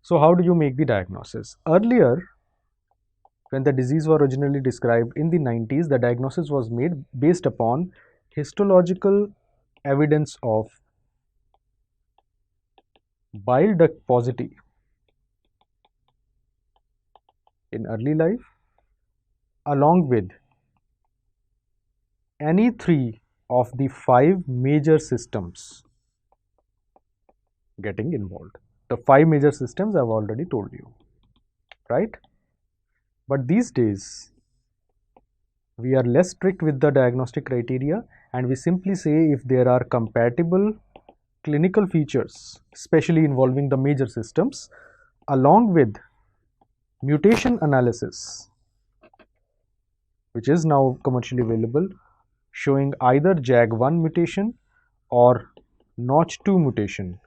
So how do you make the diagnosis? Earlier, when the disease was originally described in the 90s, the diagnosis was made based upon histological evidence of bile duct paucity in early life, along with any three of the five major systems getting involved. The five major systems I've already told you, right? But these days, we are less strict with the diagnostic criteria, and we simply say if there are compatible clinical features, especially involving the major systems, along with mutation analysis, which is now commercially available, showing either JAG1 mutation or Notch2 mutation,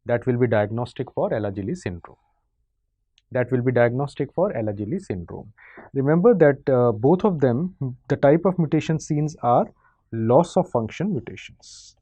that will be diagnostic for Alagille syndrome. Remember that both of them, the type of mutation seen are loss of function mutations.